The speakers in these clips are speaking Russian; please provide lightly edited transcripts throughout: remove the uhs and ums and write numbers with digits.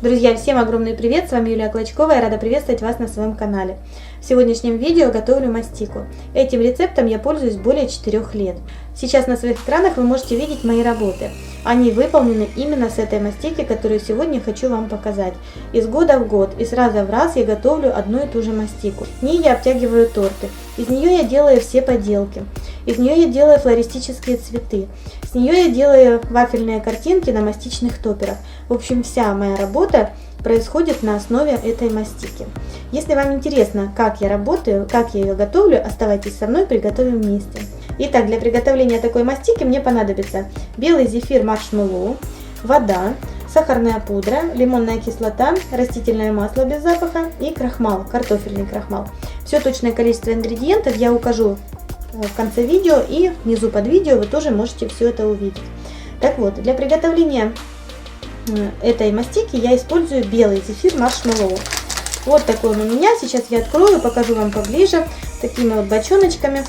Друзья, всем огромный привет, с вами Юлия Клочкова, я рада приветствовать вас на своем канале. В сегодняшнем видео готовлю мастику. Этим рецептом я пользуюсь более 4 лет. Сейчас на своих экранах вы можете видеть мои работы. Они выполнены именно с этой мастики, которую сегодня хочу вам показать. Из года в год и сразу в раз я готовлю одну и ту же мастику. В ней я обтягиваю торты, из нее я делаю все поделки, из нее я делаю флористические цветы, с нее я делаю вафельные картинки на мастичных топерах. В общем, вся моя работа происходит на основе этой мастики. Если вам интересно, как я работаю, как я ее готовлю, оставайтесь со мной, приготовим вместе. Итак, для приготовления такой мастики мне понадобится белый зефир маршмеллоу, вода, сахарная пудра, лимонная кислота, растительное масло без запаха и крахмал, картофельный крахмал. Все точное количество ингредиентов я укажу в конце видео, и внизу под видео вы тоже можете все это увидеть. Так вот, для приготовления этой мастики я использую белый зефир маршмеллоу. Вот такой он у меня. Сейчас я открою, покажу вам поближе, такими вот бочоночками.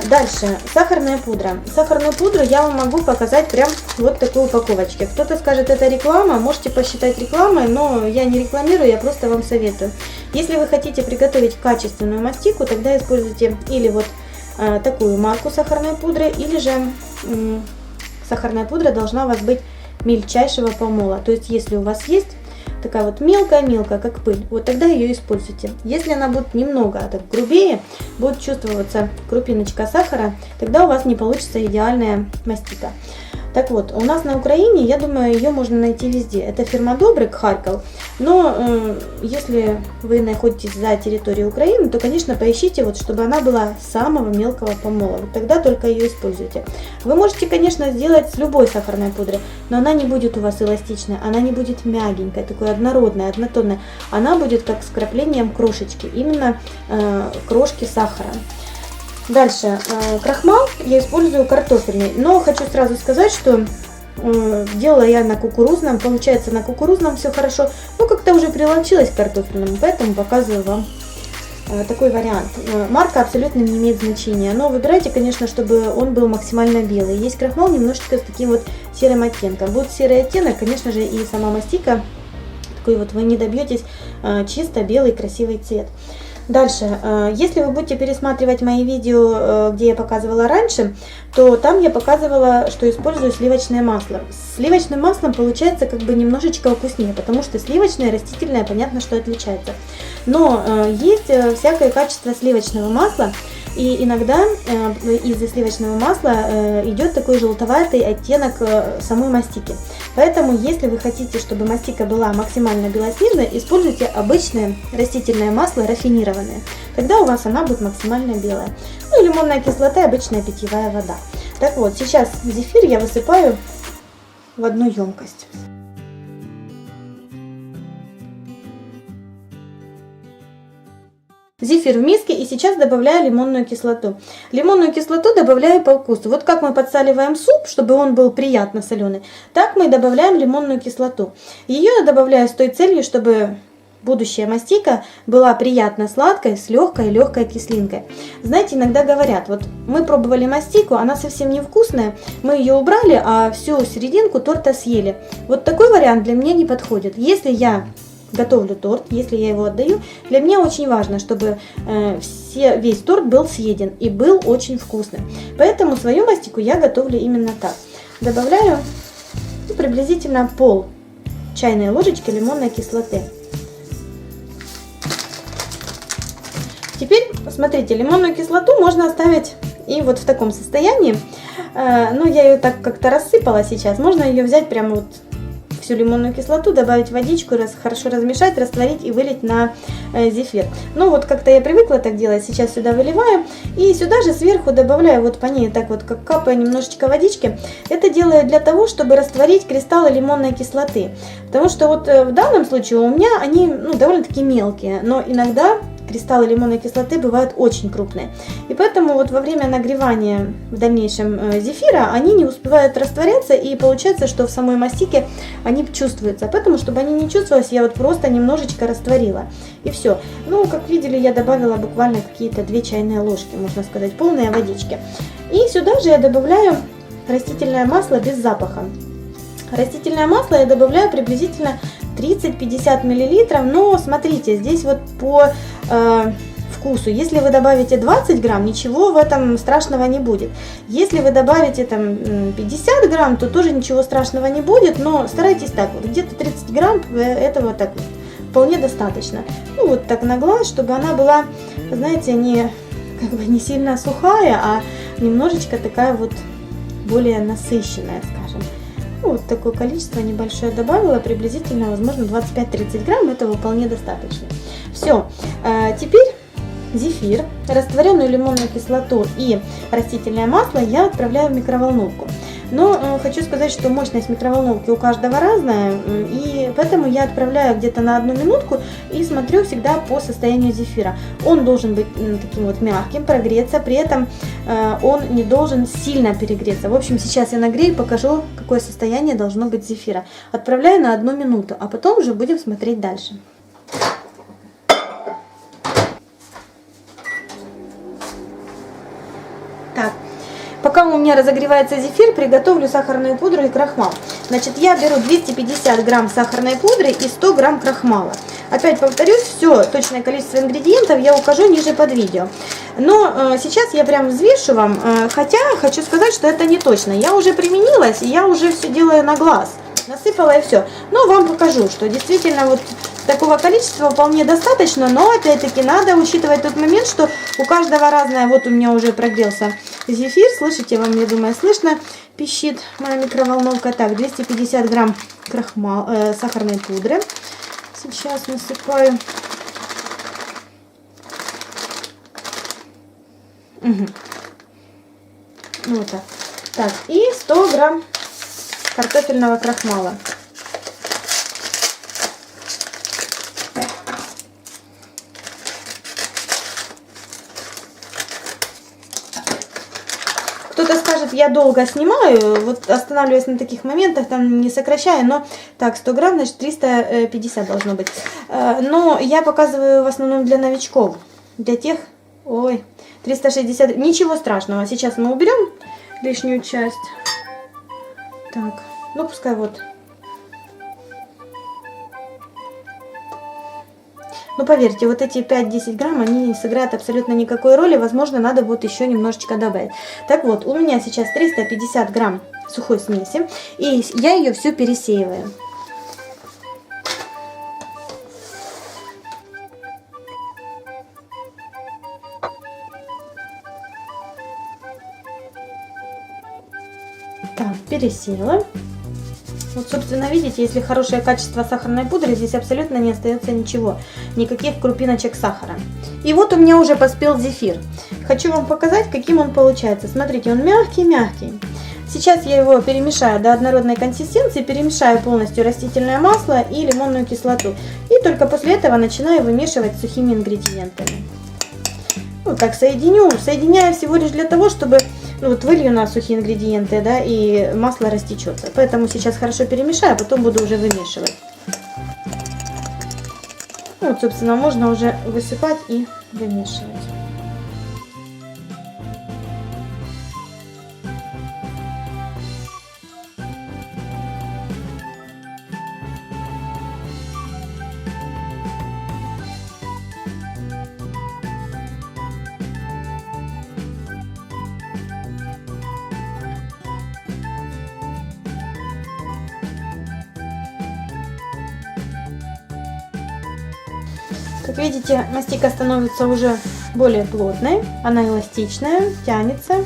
Дальше сахарная пудра. Сахарную пудру я вам могу показать прям вот в такой упаковочке. Кто-то скажет, это реклама, можете посчитать рекламой, но я не рекламирую, я просто вам советую. Если вы хотите приготовить качественную мастику, тогда используйте или вот такую марку сахарной пудры, или же сахарная пудра должна у вас быть мельчайшего помола. То есть, если у вас есть такая вот мелкая-мелкая, как пыль, вот тогда ее используйте. Если она будет немного так грубее, будет чувствоваться крупиночка сахара, тогда у вас не получится идеальная мастика. Так вот, у нас на Украине, я думаю, ее можно найти везде. Это фирма Добрик, Харьков. Но если вы находитесь за территорией Украины, то, конечно, поищите, вот, чтобы она была самого мелкого помола. Вот тогда только ее используйте. Вы можете, конечно, сделать с любой сахарной пудрой, но она не будет у вас эластичной, она не будет мягенькой, такой однородной, однотонной. Она будет как с вкраплением крошечки, именно крошки сахара. Дальше, крахмал я использую картофельный, но хочу сразу сказать, что делала я на кукурузном, получается на кукурузном все хорошо, но как-то уже приловчилась к картофельному, поэтому показываю вам такой вариант. Марка абсолютно не имеет значения, но выбирайте, конечно, чтобы он был максимально белый. Есть крахмал немножечко с таким вот серым оттенком. Будет серый оттенок, конечно же, и сама мастика, такой вот вы не добьетесь чисто белый красивый цвет. Дальше, если вы будете пересматривать мои видео, где я показывала раньше, то там я показывала, что использую сливочное масло. С сливочным маслом получается как бы немножечко вкуснее, потому что сливочное, растительное, понятно, что отличается. Но есть всякое качество сливочного масла, и иногда из-за сливочного масла идет такой желтоватый оттенок самой мастики. Поэтому, если вы хотите, чтобы мастика была максимально белоснежной, используйте обычное растительное масло рафинированное. Тогда у вас она будет максимально белая. Ну и лимонная кислота и обычная питьевая вода. Так вот, сейчас зефир я высыпаю в одну емкость. Зефир в миске, и сейчас добавляю лимонную кислоту. Лимонную кислоту добавляю по вкусу. Вот как мы подсаливаем суп, чтобы он был приятно соленый, так мы добавляем лимонную кислоту. Ее я добавляю с той целью, чтобы будущая мастика была приятно сладкой, с легкой кислинкой. Знаете, иногда говорят, вот мы пробовали мастику, она совсем невкусная, мы ее убрали, а всю серединку торта съели. Вот такой вариант для меня не подходит. Если я готовлю торт, если я его отдаю, для меня очень важно, чтобы весь торт был съеден и был очень вкусным. Поэтому свою мастику я готовлю именно так. Добавляю приблизительно пол чайной ложечки лимонной кислоты. Теперь, смотрите, лимонную кислоту можно оставить и вот в таком состоянии. Но я ее так как-то рассыпала сейчас. Можно ее взять прямо вот всю лимонную кислоту, добавить водичку, хорошо размешать, растворить и вылить на зефир. Ну вот как-то я привыкла так делать, сейчас сюда выливаю и сюда же сверху добавляю вот по ней так вот, как капая немножечко водички. Это делаю для того, чтобы растворить кристаллы лимонной кислоты, потому что вот в данном случае у меня они довольно-таки мелкие, но иногда кристаллы лимонной кислоты бывают очень крупные. И поэтому вот во время нагревания в дальнейшем зефира они не успевают растворяться, и получается, что в самой мастике они чувствуются. Поэтому, чтобы они не чувствовались, я вот просто немножечко растворила. И все. Ну, как видели, я добавила буквально какие-то 2 чайные ложки, можно сказать, полные водички. И сюда же я добавляю растительное масло без запаха. Растительное масло я добавляю приблизительно 30-50 миллилитров, но смотрите, здесь вот по вкусу. Если вы добавите 20 грамм, ничего в этом страшного не будет. Если вы добавите там 50 грамм, то тоже ничего страшного не будет, но старайтесь так, вот где-то 30 грамм этого так вполне достаточно. Ну вот так на глаз, чтобы она была, знаете, не сильно сухая, а немножечко такая вот более насыщенная, скажем. Ну, вот такое количество небольшое добавила, приблизительно, возможно, 25-30 грамм, этого вполне достаточно. Все, теперь зефир, растворенную лимонную кислоту и растительное масло я отправляю в микроволновку. Но хочу сказать, что мощность микроволновки у каждого разная, и поэтому я отправляю где-то на 1 минутку и смотрю всегда по состоянию зефира. Он должен быть таким вот мягким, прогреться, при этом он не должен сильно перегреться. В общем, сейчас я нагрею и покажу, какое состояние должно быть зефира. Отправляю на 1 минуту, а потом уже будем смотреть дальше. Так. Пока у меня разогревается зефир, приготовлю сахарную пудру и крахмал. Значит, я беру 250 грамм сахарной пудры и 100 грамм крахмала. Опять повторюсь, все точное количество ингредиентов я укажу ниже под видео. Но сейчас я прям взвешу вам, хотя хочу сказать, что это не точно. Я уже применилась, и я уже все делаю на глаз. Насыпала и все. Но вам покажу, что действительно вот такого количества вполне достаточно, но опять-таки надо учитывать тот момент, что у каждого разное. Вот у меня уже прогрелся зефир, слышите, вам, я думаю, слышно, пищит моя микроволновка. Так, 250 грамм сахарной пудры. Сейчас насыпаю. Угу. Вот так. Так, и 100 грамм картофельного крахмала. Кто-то скажет, я долго снимаю, вот останавливаюсь на таких моментах, там не сокращаю, но так, 100 грамм, значит 350 должно быть. Но я показываю в основном для новичков, для тех, 360, ничего страшного, сейчас мы уберем лишнюю часть. Так, ну пускай вот. Ну поверьте, вот эти 5-10 грамм, они не сыграют абсолютно никакой роли, возможно, надо будет еще немножечко добавить. Так вот, у меня сейчас 350 грамм сухой смеси, и я ее всю пересеиваю. Так, пересеяла. Вот, собственно, видите, если хорошее качество сахарной пудры, здесь абсолютно не остается ничего, никаких крупиночек сахара. И вот у меня уже поспел зефир. Хочу вам показать, каким он получается. Смотрите, он мягкий-мягкий. Сейчас я его перемешаю до однородной консистенции, перемешаю полностью растительное масло и лимонную кислоту. И только после этого начинаю вымешивать с сухими ингредиентами. Вот так соединяю всего лишь для того, чтобы... Ну вот вылью на сухие ингредиенты, да, и масло растечется. Поэтому сейчас хорошо перемешаю, а потом буду уже вымешивать. Вот, собственно, можно уже высыпать и вымешивать. Как видите, мастика становится уже более плотной, она эластичная, тянется,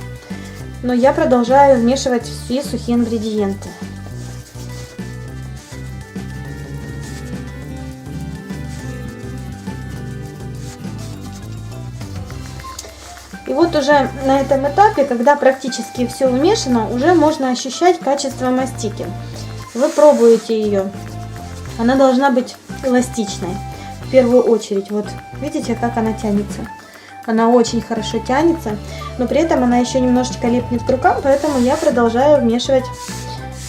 но я продолжаю вмешивать все сухие ингредиенты. И вот уже на этом этапе, когда практически все вмешано, уже можно ощущать качество мастики. Вы пробуете ее, она должна быть эластичной. В первую очередь, вот видите, как она тянется. Она очень хорошо тянется, но при этом она еще немножечко липнет к рукам, поэтому я продолжаю вмешивать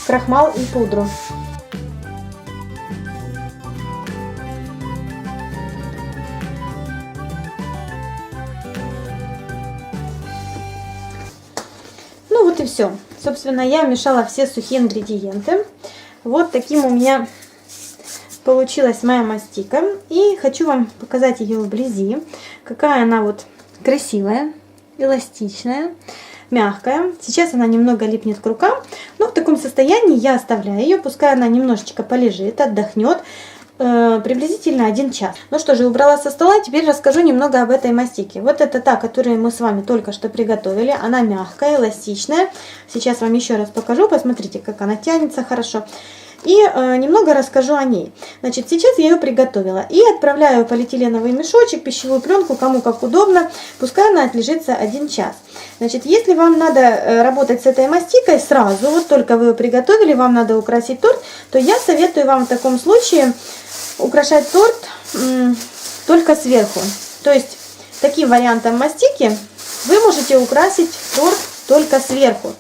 крахмал и пудру. Ну вот и все. Собственно, я вмешала все сухие ингредиенты. Вот таким у меня получилась моя мастика. И хочу вам показать ее вблизи. Какая она вот красивая, эластичная, мягкая. Сейчас она немного липнет к рукам. Но в таком состоянии я оставляю ее. Пускай она немножечко полежит, отдохнет. Приблизительно 1 час. Ну что же, убрала со стола, теперь расскажу немного об этой мастике. Вот это та, которую мы с вами только что приготовили. Она мягкая, эластичная. Сейчас вам еще раз покажу, посмотрите, как она тянется хорошо. И немного расскажу о ней. Значит, сейчас я ее приготовила и отправляю в полиэтиленовый мешочек, пищевую пленку, кому как удобно. Пускай она отлежится 1 час. Значит, если вам надо работать с этой мастикой сразу, вот только вы ее приготовили, вам надо украсить торт, то я советую вам в таком случае украшать торт только сверху. То есть таким вариантом мастики вы можете украсить торт только сверху.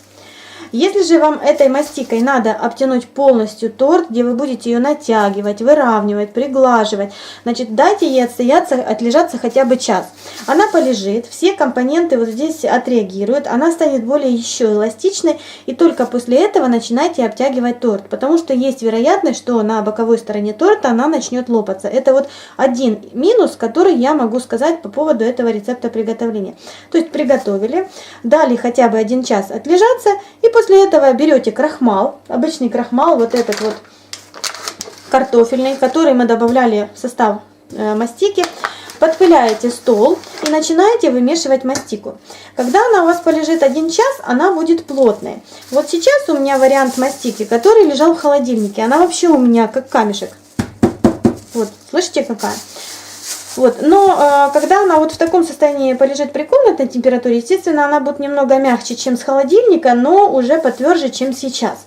Если же вам этой мастикой надо обтянуть полностью торт, где вы будете ее натягивать, выравнивать, приглаживать, значит, дайте ей отлежаться хотя бы час. Она полежит, все компоненты вот здесь отреагируют, она станет более еще эластичной, и только после этого начинайте обтягивать торт, потому что есть вероятность, что на боковой стороне торта она начнет лопаться. Это вот один минус, который я могу сказать по поводу этого рецепта приготовления. То есть приготовили, дали хотя бы 1 час отлежаться, и после этого берете крахмал, обычный крахмал, вот этот вот картофельный, который мы добавляли в состав мастики, подпыляете стол и начинаете вымешивать мастику. Когда она у вас полежит 1 час, она будет плотной. Вот сейчас у меня вариант мастики, который лежал в холодильнике. Она вообще у меня как камешек. Вот, слышите какая? Вот, но когда она вот в таком состоянии полежит при комнатной температуре, естественно, она будет немного мягче, чем с холодильника, но уже потверже, чем сейчас.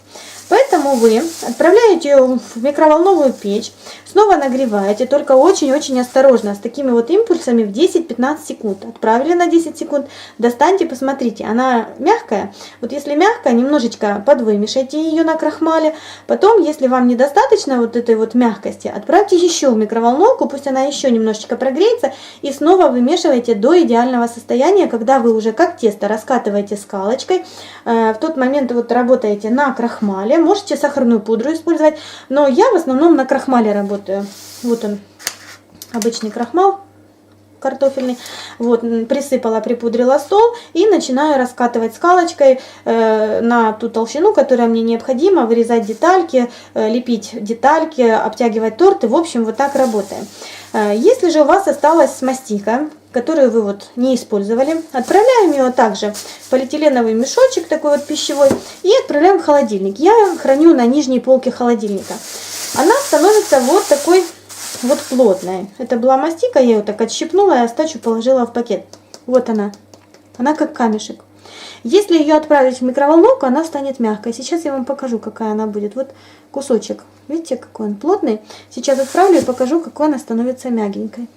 Поэтому вы отправляете ее в микроволновую печь, снова нагреваете, только очень-очень осторожно, с такими вот импульсами в 10-15 секунд. Отправили на 10 секунд, достаньте, посмотрите, она мягкая. Вот если мягкая, немножечко подвымешайте ее на крахмале. Потом, если вам недостаточно вот этой вот мягкости, отправьте еще в микроволновку, пусть она еще немножечко прогреется, и снова вымешивайте до идеального состояния, когда вы уже как тесто раскатываете скалочкой. В тот момент вот работаете на крахмале. Можете сахарную пудру использовать, но я в основном на крахмале работаю. Вот он, обычный крахмал картофельный. Вот, присыпала, припудрила стол и начинаю раскатывать скалочкой на ту толщину, которая мне необходима, вырезать детальки, лепить детальки, обтягивать торты. В общем, вот так работаем. Если же у вас осталась мастика, которую вы вот не использовали, отправляем ее также в полиэтиленовый мешочек такой вот пищевой и отправляем в холодильник. Я храню на нижней полке холодильника. Она становится вот такой вот плотной. Это была мастика, я ее так отщипнула и остачу положила в пакет. Вот она как камешек. Если ее отправить в микроволновку, она станет мягкой. Сейчас я вам покажу, какая она будет. Вот кусочек, видите, какой он плотный. Сейчас отправлю и покажу, какой она становится мягенькой.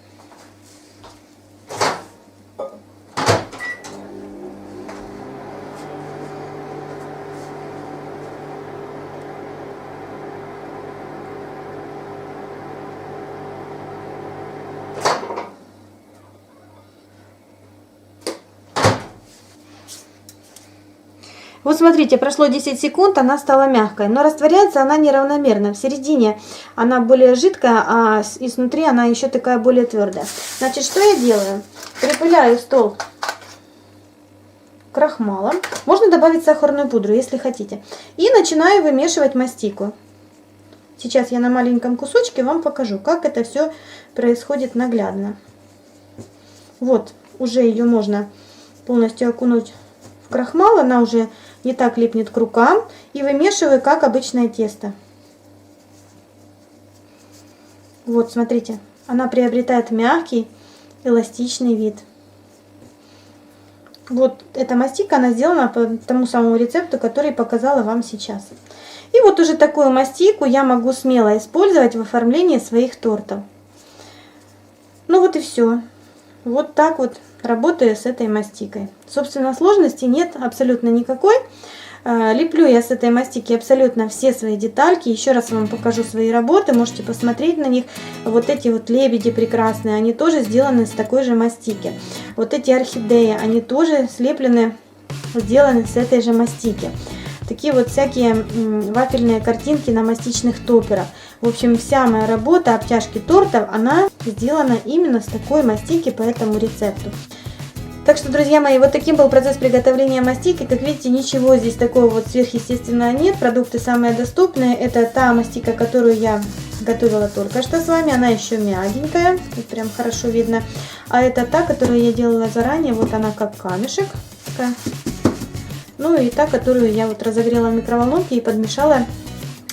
Вот смотрите, прошло 10 секунд, она стала мягкой, но растворяется она неравномерно. В середине она более жидкая, а изнутри она еще такая более твердая. Значит, что я делаю? Припыляю стол крахмалом. Можно добавить сахарную пудру, если хотите. И начинаю вымешивать мастику. Сейчас я на маленьком кусочке вам покажу, как это все происходит наглядно. Вот, уже ее можно полностью окунуть в крахмал, она уже не так липнет к рукам, и вымешиваю, как обычное тесто. Вот, смотрите, она приобретает мягкий, эластичный вид. Вот эта мастика, она сделана по тому самому рецепту, который показала вам сейчас. И вот уже такую мастику я могу смело использовать в оформлении своих тортов. Ну вот и все. Вот так вот работаю с этой мастикой. Собственно, сложности нет абсолютно никакой. Леплю я с этой мастики абсолютно все свои детальки. Еще раз вам покажу свои работы, можете посмотреть на них. Вот эти вот лебеди прекрасные, они тоже сделаны с такой же мастики. Вот эти орхидеи, они тоже слеплены, сделаны с этой же мастики. Такие вот всякие вафельные картинки на мастичных топперах. В общем, вся моя работа обтяжки тортов, она сделана именно с такой мастики по этому рецепту. Так что, друзья мои, вот таким был процесс приготовления мастики. Как видите, ничего здесь такого вот сверхъестественного нет. Продукты самые доступные. Это та мастика, которую я готовила только что с вами. Она еще мягенькая, тут прям хорошо видно. А это та, которую я делала заранее. Вот она как камешек. Такая. Ну и та, которую я вот разогрела в микроволновке и подмешала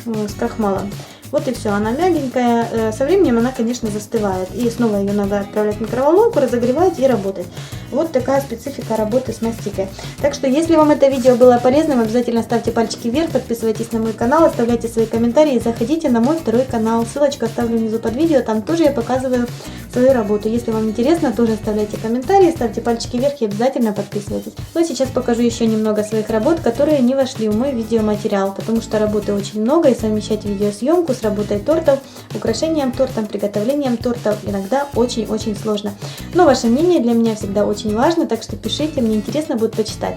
с крахмалом. Вот и все, она мягенькая, со временем она, конечно, застывает. И снова ее надо отправлять в микроволновку, разогревать и работать. Вот такая специфика работы с мастикой. Так что, если вам это видео было полезным, обязательно ставьте пальчики вверх, подписывайтесь на мой канал, оставляйте свои комментарии, заходите на мой второй канал. Ссылочку оставлю внизу под видео, там тоже я показываю свою работу. Если вам интересно, тоже оставляйте комментарии, ставьте пальчики вверх и обязательно подписывайтесь. Ну а сейчас покажу еще немного своих работ, которые не вошли в мой видеоматериал, потому что работы очень много, и совмещать видеосъемку с работой тортов, украшением тортом, приготовлением тортов иногда очень-очень сложно. Но ваше мнение для меня всегда очень важно, так что пишите, мне интересно будет почитать.